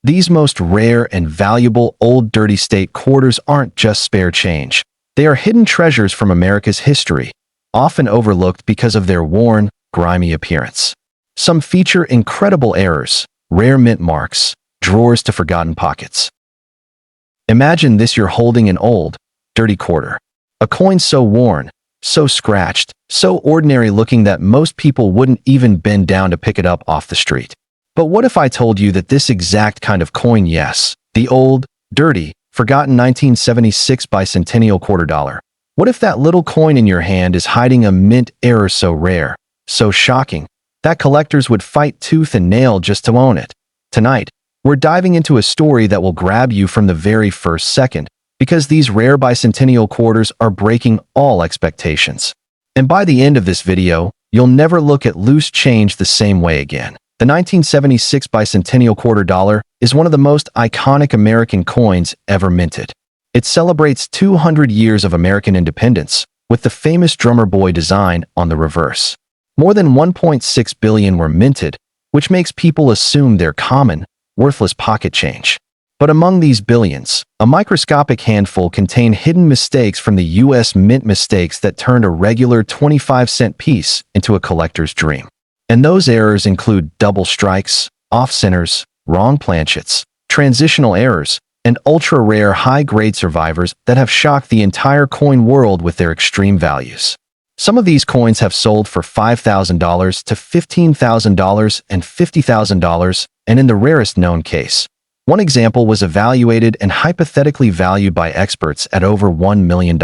These most rare and valuable old dirty state quarters aren't just spare change. They are hidden treasures from America's history, often overlooked because of their worn, grimy appearance. Some feature incredible errors, rare mint marks, drawers to forgotten pockets. Imagine this: you're holding an old, dirty quarter. A coin so worn, so scratched, so ordinary looking that most people wouldn't even bend down to pick it up off the street. But what if I told you that this exact kind of coin, yes, the old, dirty, forgotten 1976 bicentennial quarter dollar, what if that little coin in your hand is hiding a mint error so rare, so shocking, that collectors would fight tooth and nail just to own it? Tonight, we're diving into a story that will grab you from the very first second, because these rare bicentennial quarters are breaking all expectations. And by the end of this video, you'll never look at loose change the same way again. The 1976 bicentennial quarter dollar is one of the most iconic American coins ever minted. It celebrates 200 years of American independence, with the famous drummer boy design on the reverse. More than 1.6 billion were minted, which makes people assume they're common, worthless pocket change. But among these billions, a microscopic handful contain hidden mistakes from the U.S. Mint, mistakes that turned a regular 25-cent piece into a collector's dream. And those errors include double strikes, off-centers, wrong planchets, transitional errors, and ultra-rare high-grade survivors that have shocked the entire coin world with their extreme values. Some of these coins have sold for $5,000 to $15,000 and $50,000, and in the rarest known case, one example was evaluated and hypothetically valued by experts at over $1 million.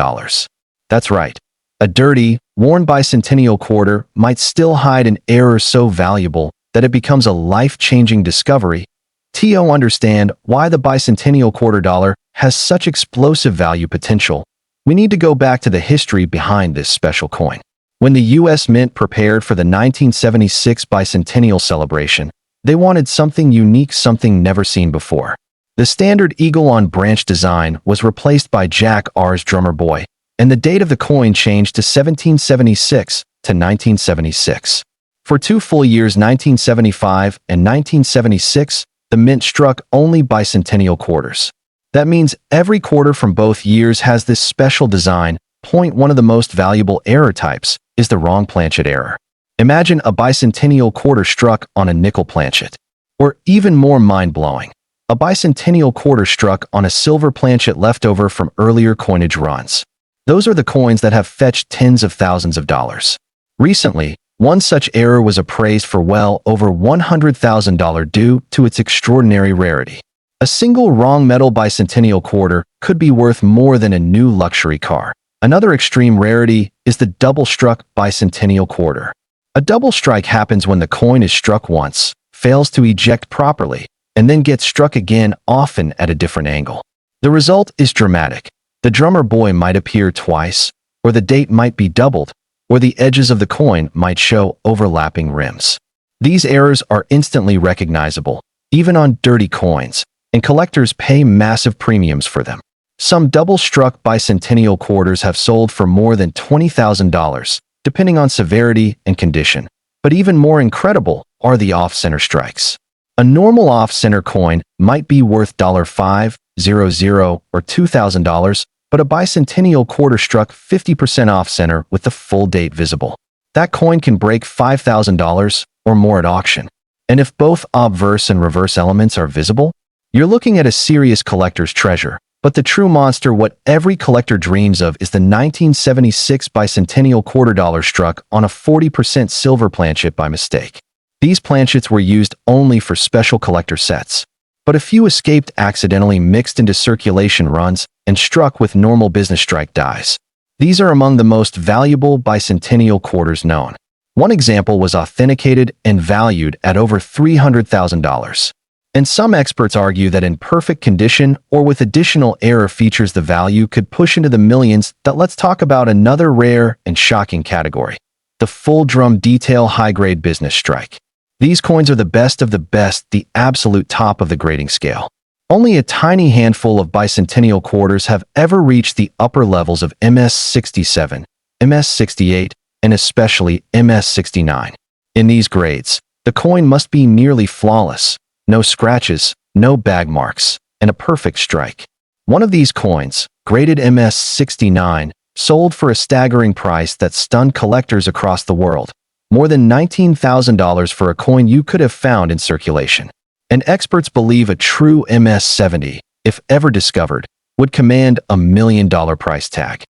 That's right. A dirty, worn bicentennial quarter might still hide an error so valuable that it becomes a life-changing discovery. To understand why the bicentennial quarter dollar has such explosive value potential, we need to go back to the history behind this special coin. When the U.S. Mint prepared for the 1976 bicentennial celebration, they wanted something unique, something never seen before. The standard eagle-on-branch design was replaced by Jack R's drummer boy, and the date of the coin changed to 1776 to 1976. For 2 full years, 1975 and 1976, the mint struck only bicentennial quarters. That means every quarter from both years has this special design. One of the most valuable error types is the wrong planchet error. Imagine a bicentennial quarter struck on a nickel planchet. Or even more mind-blowing, a bicentennial quarter struck on a silver planchet left over from earlier coinage runs. Those are the coins that have fetched tens of thousands of dollars. Recently, one such error was appraised for well over $100,000 due to its extraordinary rarity. A single wrong metal bicentennial quarter could be worth more than a new luxury car. Another extreme rarity is the double-struck bicentennial quarter. A double strike happens when the coin is struck once, fails to eject properly, and then gets struck again, often at a different angle. The result is dramatic. The drummer boy might appear twice, or the date might be doubled, or the edges of the coin might show overlapping rims. These errors are instantly recognizable, even on dirty coins, and collectors pay massive premiums for them. Some double-struck bicentennial quarters have sold for more than $20,000, depending on severity and condition. But even more incredible are the off-center strikes. A normal off-center coin might be worth $500 or $2,000, but a bicentennial quarter struck 50% off-center with the full date visible. That coin can break $5,000 or more at auction. And if both obverse and reverse elements are visible, you're looking at a serious collector's treasure. But the true monster, what every collector dreams of, is the 1976 bicentennial quarter dollar struck on a 40% silver planchet by mistake. These planchets were used only for special collector sets, but a few escaped accidentally mixed into circulation runs and struck with normal business strike dies. These are among the most valuable bicentennial quarters known. One example was authenticated and valued at over $300,000. And some experts argue that in perfect condition or with additional error features, the value could push into the millions. Let's talk about another rare and shocking category: the full drum detail high-grade business strike. These coins are the best of the best, the absolute top of the grading scale. Only a tiny handful of bicentennial quarters have ever reached the upper levels of MS-67, MS-68, and especially MS-69. In these grades, the coin must be nearly flawless. No scratches, no bag marks, and a perfect strike. One of these coins, graded MS-69, sold for a staggering price that stunned collectors across the world. More than $19,000 for a coin you could have found in circulation. And experts believe a true MS-70, if ever discovered, would command $1 million price tag.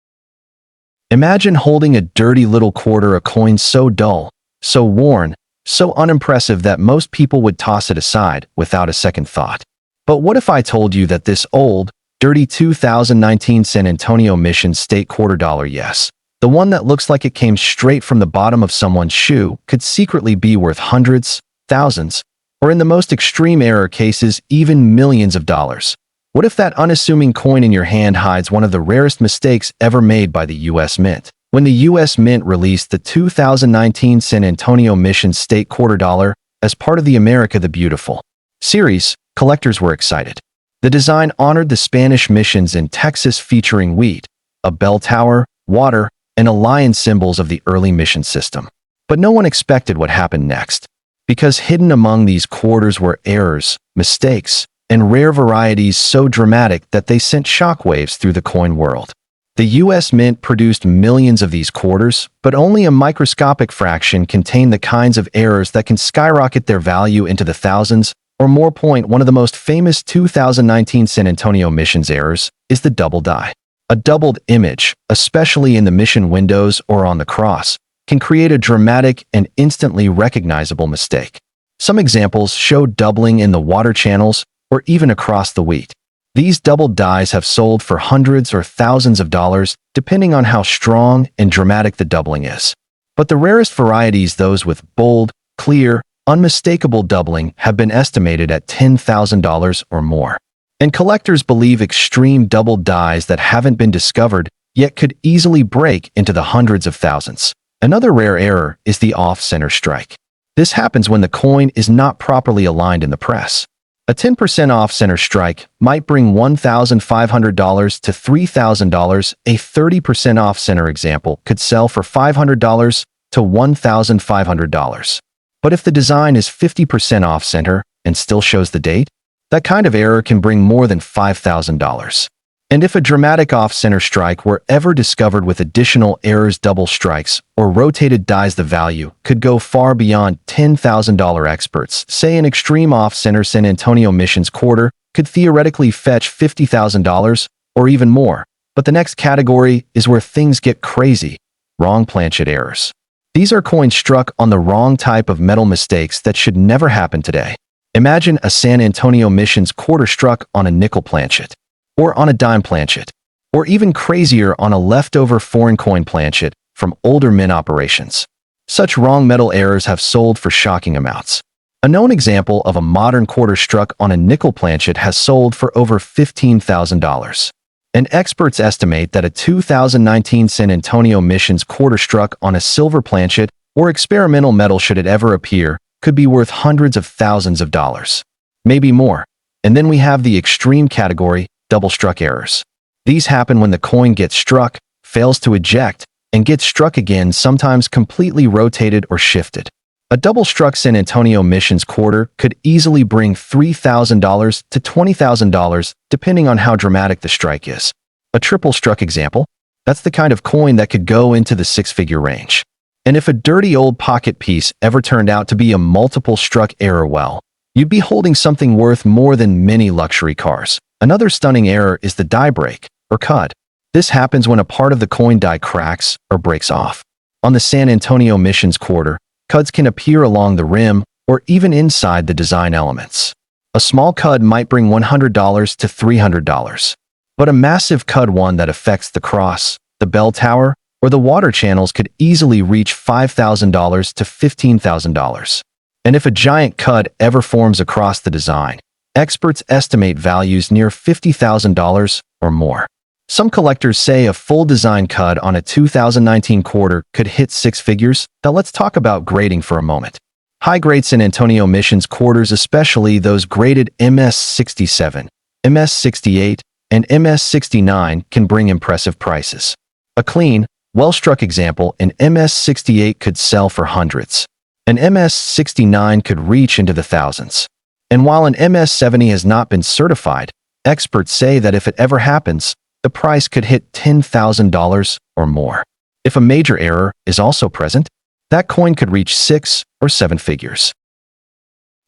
Imagine holding a dirty little quarter, a coin so dull, so worn, so unimpressive that most people would toss it aside without a second thought. But what if I told you that this old, dirty 2019 San Antonio Mission State quarter dollar, yes, the one that looks like it came straight from the bottom of someone's shoe, could secretly be worth hundreds, thousands, or in the most extreme error cases, even millions of dollars? What if that unassuming coin in your hand hides one of the rarest mistakes ever made by the U.S. Mint? When the U.S. Mint released the 2019 San Antonio Mission State quarter dollar as part of the America the Beautiful series, collectors were excited. The design honored the Spanish missions in Texas, featuring wheat, a bell tower, water, and a lion, symbols of the early mission system. But no one expected what happened next, because hidden among these quarters were errors, mistakes, and rare varieties so dramatic that they sent shockwaves through the coin world. The U.S. Mint produced millions of these quarters, but only a microscopic fraction contain the kinds of errors that can skyrocket their value into the thousands or more. One of the most famous 2019 San Antonio Missions errors is the double die. A doubled image, especially in the mission windows or on the cross, can create a dramatic and instantly recognizable mistake. Some examples show doubling in the water channels or even across the wheat. These doubled dies have sold for hundreds or thousands of dollars, depending on how strong and dramatic the doubling is. But the rarest varieties, those with bold, clear, unmistakable doubling, have been estimated at $10,000 or more. And collectors believe extreme doubled dies that haven't been discovered yet could easily break into the hundreds of thousands. Another rare error is the off-center strike. This happens when the coin is not properly aligned in the press. A 10% off-center strike might bring $1,500 to $3,000. A 30% off-center example could sell for $500 to $1,500. But if the design is 50% off-center and still shows the date, that kind of error can bring more than $5,000. And if a dramatic off-center strike were ever discovered with additional errors, double strikes, or rotated dies, the value could go far beyond $10,000. Experts say an extreme off-center San Antonio Missions quarter could theoretically fetch $50,000 or even more. But the next category is where things get crazy: wrong planchet errors. These are coins struck on the wrong type of metal, mistakes that should never happen today. Imagine a San Antonio Missions quarter struck on a nickel planchet, or on a dime planchet, or even crazier, on a leftover foreign coin planchet from older mint operations. Such wrong metal errors have sold for shocking amounts. A known example of a modern quarter struck on a nickel planchet has sold for over $15,000. And experts estimate that a 2019 San Antonio Missions quarter struck on a silver planchet or experimental metal, should it ever appear, could be worth hundreds of thousands of dollars, maybe more. And then we have the extreme category: double-struck errors. These happen when the coin gets struck, fails to eject, and gets struck again, sometimes completely rotated or shifted. A double-struck San Antonio Missions quarter could easily bring $3,000 to $20,000, depending on how dramatic the strike is. A triple-struck example? That's the kind of coin that could go into the six-figure range. And if a dirty old pocket piece ever turned out to be a multiple-struck error, well, you'd be holding something worth more than many luxury cars. Another stunning error is the die break, or cud. This happens when a part of the coin die cracks or breaks off. On the San Antonio Missions quarter, cuds can appear along the rim or even inside the design elements. A small cud might bring $100 to $300, but a massive cud, one that affects the cross, the bell tower, or the water channels, could easily reach $5,000 to $15,000. And if a giant cud ever forms across the design, experts estimate values near $50,000 or more. Some collectors say a full design cud on a 2019 quarter could hit six figures. Now let's talk about grading for a moment. High-grade San Antonio Missions quarters, especially those graded MS-67, MS-68, and MS-69, can bring impressive prices. A clean, well-struck example, an MS-68 could sell for hundreds. An MS-69 could reach into the thousands. And while an MS-70 has not been certified, experts say that if it ever happens, the price could hit $10,000 or more. If a major error is also present, that coin could reach 6 or 7 figures.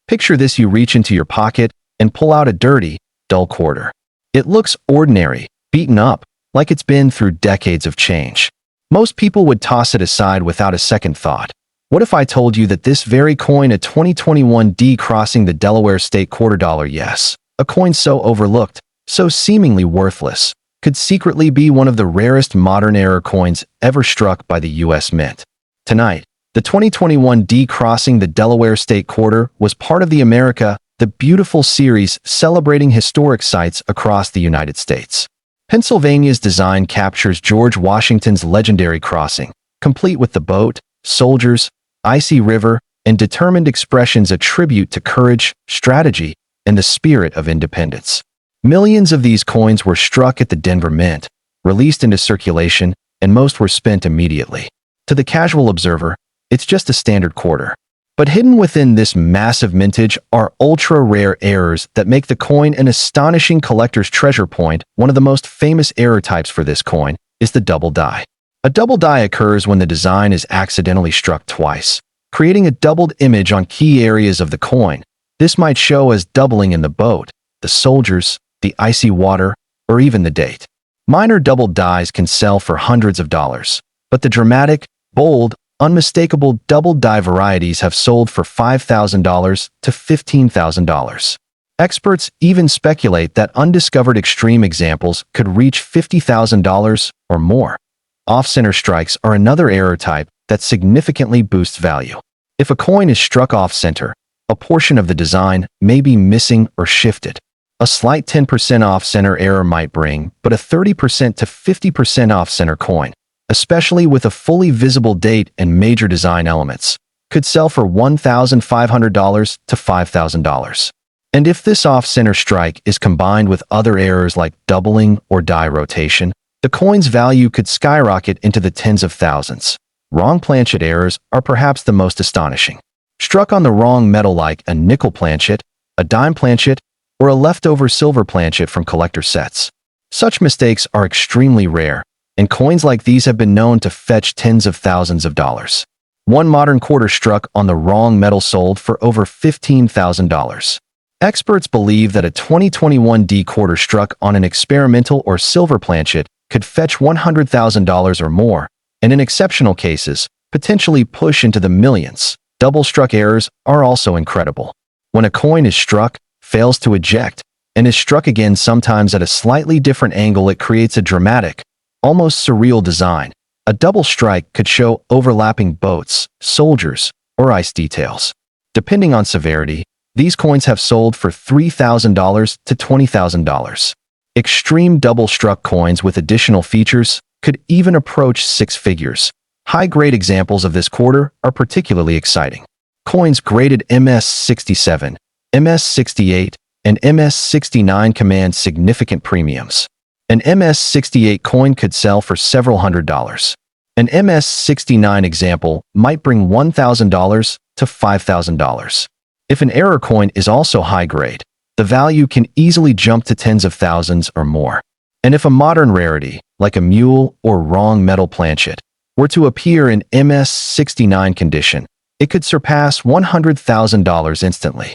Picture this: you reach into your pocket and pull out a dirty, dull quarter. It looks ordinary, beaten up, like it's been through decades of change. Most people would toss it aside without a second thought. What if I told you that this very coin, a 2021 D crossing the Delaware State quarter dollar, yes, a coin so overlooked, so seemingly worthless, could secretly be one of the rarest modern-era coins ever struck by the U.S. Mint? Tonight, the 2021 D crossing the Delaware State quarter was part of the America the Beautiful series celebrating historic sites across the United States. Pennsylvania's design captures George Washington's legendary crossing, complete with the boat, soldiers, icy river, and determined expressions, a tribute to courage, strategy, and the spirit of independence. Millions of these coins were struck at the Denver Mint, released into circulation, and most were spent immediately. To the casual observer, it's just a standard quarter. But hidden within this massive mintage are ultra-rare errors that make the coin an astonishing collector's treasure point. One of the most famous error types for this coin is the double die. A double die occurs when the design is accidentally struck twice, creating a doubled image on key areas of the coin. This might show as doubling in the boat, the soldiers, the icy water, or even the date. Minor double dies can sell for hundreds of dollars, but the dramatic, bold, unmistakable double die varieties have sold for $5,000 to $15,000. Experts even speculate that undiscovered extreme examples could reach $50,000 or more. Off-center strikes are another error type that significantly boosts value. If a coin is struck off-center, a portion of the design may be missing or shifted. A slight 10% off-center error might bring but a 30% to 50% off-center coin, especially with a fully visible date and major design elements, could sell for $1,500 to $5,000. And if this off-center strike is combined with other errors like doubling or die rotation, the coin's value could skyrocket into the tens of thousands. Wrong planchet errors are perhaps the most astonishing. Struck on the wrong metal like a nickel planchet, a dime planchet, or a leftover silver planchet from collector sets. Such mistakes are extremely rare, and coins like these have been known to fetch tens of thousands of dollars. One modern quarter struck on the wrong metal sold for over $15,000. Experts believe that a 2021 D quarter struck on an experimental or silver planchet could fetch $100,000 or more, and in exceptional cases, potentially push into the millions. Double-struck errors are also incredible. When a coin is struck, fails to eject, and is struck again sometimes at a slightly different angle, it creates a dramatic, almost surreal design. A double strike could show overlapping boats, soldiers, or ice details. Depending on severity, these coins have sold for $3,000 to $20,000. Extreme double-struck coins with additional features could even approach 6 figures. High-grade examples of this quarter are particularly exciting. Coins graded MS-67, MS-68, and MS-69 command significant premiums. An MS-68 coin could sell for several $100s. An MS-69 example might bring $1,000 to $5,000. If an error coin is also high-grade, the value can easily jump to tens of thousands or more. And if a modern rarity, like a mule or wrong metal planchet, were to appear in MS-69 condition, it could surpass $100,000 instantly.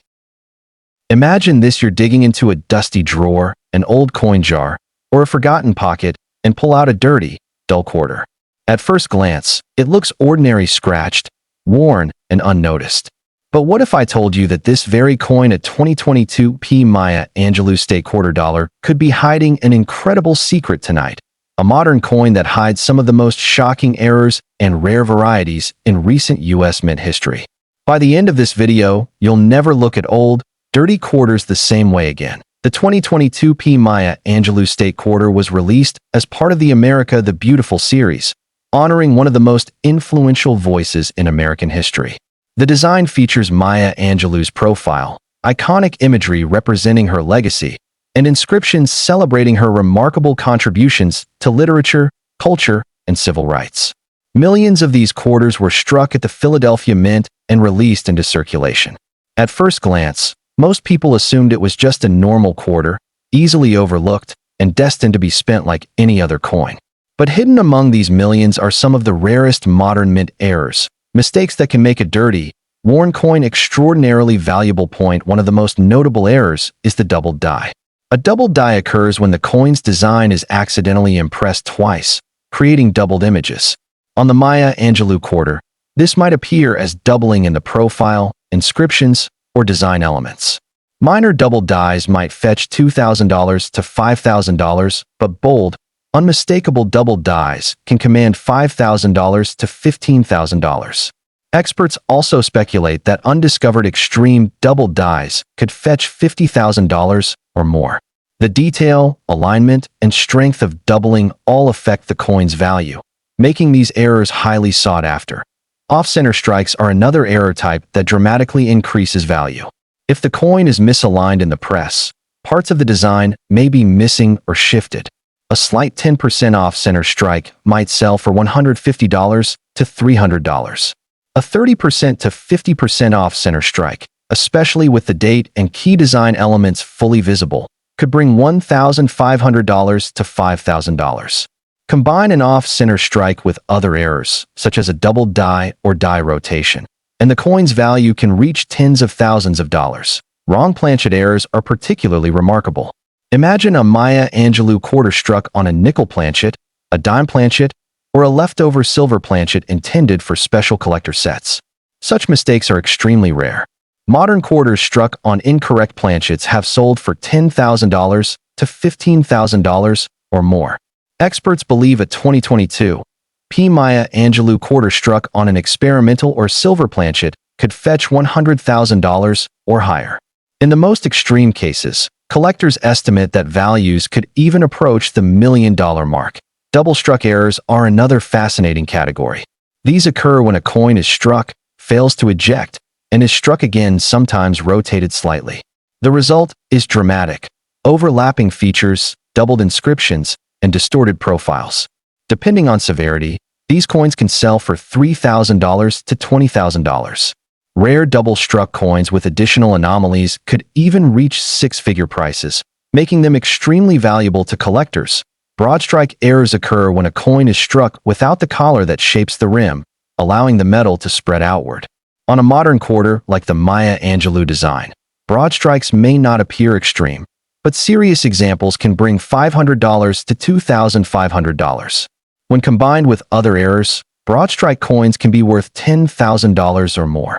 Imagine this: you're digging into a dusty drawer, an old coin jar, or a forgotten pocket, and pull out a dirty, dull quarter. At first glance, it looks ordinary, scratched, worn, and unnoticed. But what if I told you that this very coin, a 2022 P. Maya Angelou State quarter dollar, could be hiding an incredible secret tonight? A modern coin that hides some of the most shocking errors and rare varieties in recent U.S. Mint history. By the end of this video, you'll never look at old, dirty quarters the same way again. The 2022 P. Maya Angelou State quarter was released as part of the America the Beautiful series, honoring one of the most influential voices in American history. The design features Maya Angelou's profile, iconic imagery representing her legacy, and inscriptions celebrating her remarkable contributions to literature, culture, and civil rights. Millions of these quarters were struck at the Philadelphia Mint and released into circulation. At first glance, Most people assumed it was just a normal quarter, easily overlooked, and destined to be spent like any other coin. But hidden among these millions are some of the rarest modern mint errors, mistakes that can make a dirty, worn coin extraordinarily valuable. One of the most notable errors is the doubled die. A doubled die occurs when the coin's design is accidentally impressed twice, creating doubled images. On the Maya Angelou quarter, this might appear as doubling in the profile, inscriptions, or design elements. Minor double dies might fetch $2,000 to $5,000, but bold, unmistakable double dies can command $5,000 to $15,000. Experts also speculate that undiscovered extreme double dies could fetch $50,000 or more. The detail, alignment, and strength of doubling all affect the coin's value, making these errors highly sought after. Off-center strikes are another error type that dramatically increases value. If the coin is misaligned in the press, parts of the design may be missing or shifted. A slight 10% off-center strike might sell for $150 to $300. A 30% to 50% off-center strike, especially with the date and key design elements fully visible, could bring $1,500 to $5,000. Combine an off-center strike with other errors, such as a double die or die rotation, and the coin's value can reach tens of thousands of dollars. Wrong planchet errors are particularly remarkable. Imagine a Maya Angelou quarter struck on a nickel planchet, a dime planchet, or a leftover silver planchet intended for special collector sets. Such mistakes are extremely rare. Modern quarters struck on incorrect planchets have sold for $10,000 to $15,000 or more. Experts believe a 2022 P. Maya Angelou quarter struck on an experimental or silver planchet could fetch $100,000 or higher. In the most extreme cases, collectors estimate that values could even approach the $1 million mark. Double-struck errors are another fascinating category. These occur when a coin is struck, fails to eject, and is struck again, sometimes rotated slightly. The result is dramatic: overlapping features, doubled inscriptions, and distorted profiles. Depending on severity, these coins can sell for $3,000 to $20,000. Rare double-struck coins with additional anomalies could even reach six-figure prices, making them extremely valuable to collectors. Broad-strike errors occur when a coin is struck without the collar that shapes the rim, allowing the metal to spread outward. On a modern quarter like the Maya Angelou design, broad strikes may not appear extreme, but serious examples can bring $500 to $2,500. When combined with other errors, broad strike coins can be worth $10,000 or more.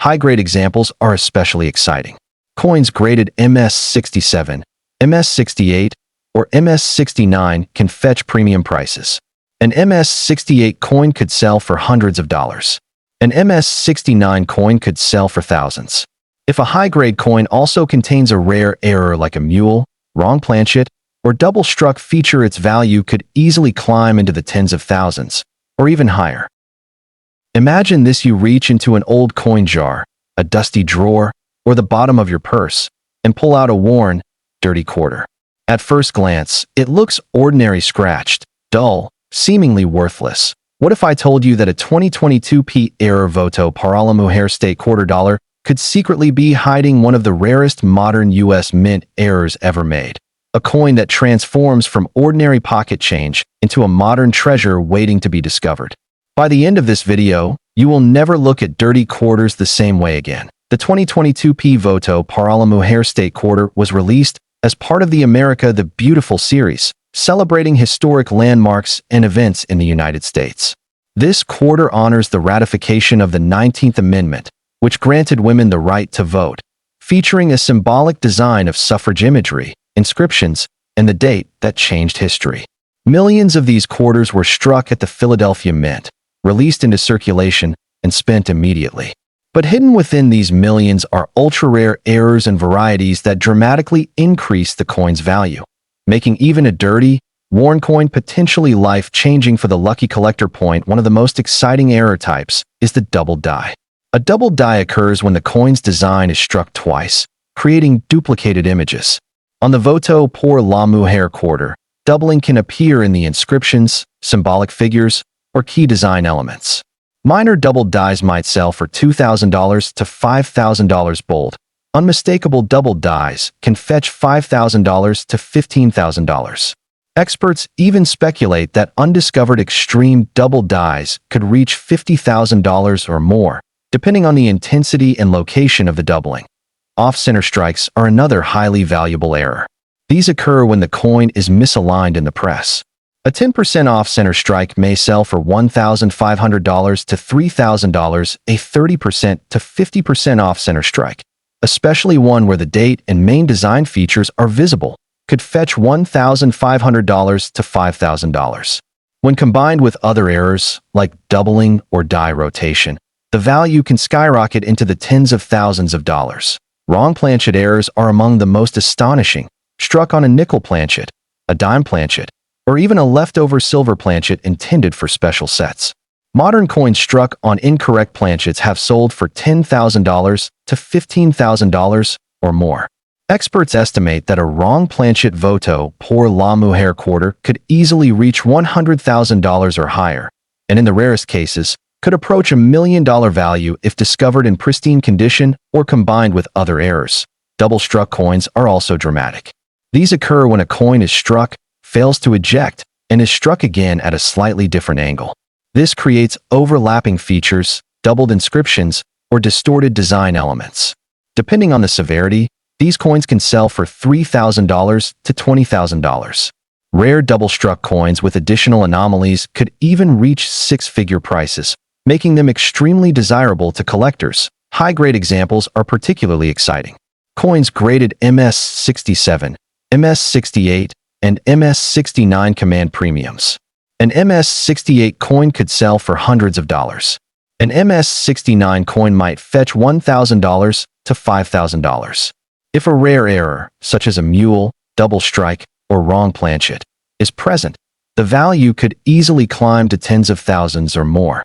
High-grade examples are especially exciting. Coins graded MS67, MS68, or MS69 can fetch premium prices. An MS68 coin could sell for hundreds of dollars. An MS69 coin could sell for thousands. If a high-grade coin also contains a rare error like a mule, wrong planchet, or double-struck feature, its value could easily climb into the tens of thousands, or even higher. Imagine this: you reach into an old coin jar, a dusty drawer, or the bottom of your purse, and pull out a worn, dirty quarter. At first glance, it looks ordinary, scratched, dull, seemingly worthless. What if I told you that a 2022 P. Error Voto para la Mujer State quarter dollar could secretly be hiding one of the rarest modern U.S. mint errors ever made? A coin that transforms from ordinary pocket change into a modern treasure waiting to be discovered. By the end of this video, you will never look at dirty quarters the same way again. The 2022 P. Voto para la Mujer State quarter was released as part of the America the Beautiful series, celebrating historic landmarks and events in the United States. This quarter honors the ratification of the 19th Amendment, which granted women the right to vote, featuring a symbolic design of suffrage imagery, inscriptions, and the date that changed history. Millions of these quarters were struck at the Philadelphia Mint, released into circulation, and spent immediately. But hidden within these millions are ultra-rare errors and varieties that dramatically increase the coin's value, making even a dirty, worn coin potentially life-changing for the lucky collector. One of the most exciting error types is the double die. A double die occurs when the coin's design is struck twice, creating duplicated images. On the Voto por la Mujer quarter, doubling can appear in the inscriptions, symbolic figures, or key design elements. Minor double dies might sell for $2,000 to $5,000. Bold, Unmistakable double dies can fetch $5,000 to $15,000. Experts even speculate that undiscovered extreme double dies could reach $50,000 or more, depending on the intensity and location of the doubling. Off-center strikes are another highly valuable error. These occur when the coin is misaligned in the press. A 10% off-center strike may sell for $1,500 to $3,000, a 30% to 50% off-center strike, especially one where the date and main design features are visible, could fetch $1,500 to $5,000. When combined with other errors, like doubling or die rotation, the value can skyrocket into the tens of thousands of dollars. Wrong planchet errors are among the most astonishing, struck on a nickel planchet, a dime planchet, or even a leftover silver planchet intended for special sets. Modern coins struck on incorrect planchets have sold for $10,000 to $15,000 or more. Experts estimate that a wrong planchet voto pour la mujer quarter could easily reach $100,000 or higher, and in the rarest cases, could approach $1 million value if discovered in pristine condition or combined with other errors. Double-struck coins are also dramatic. These occur when a coin is struck, fails to eject, and is struck again at a slightly different angle. This creates overlapping features, doubled inscriptions, or distorted design elements. Depending on the severity, these coins can sell for $3,000 to $20,000. Rare double-struck coins with additional anomalies could even reach six-figure prices, making them extremely desirable to collectors. High-grade examples are particularly exciting. Coins graded MS-67, MS-68, and MS-69 command premiums. An MS-68 coin could sell for hundreds of dollars. An MS-69 coin might fetch $1,000 to $5,000. If a rare error, such as a mule, double strike, or wrong planchet, is present, the value could easily climb to tens of thousands or more.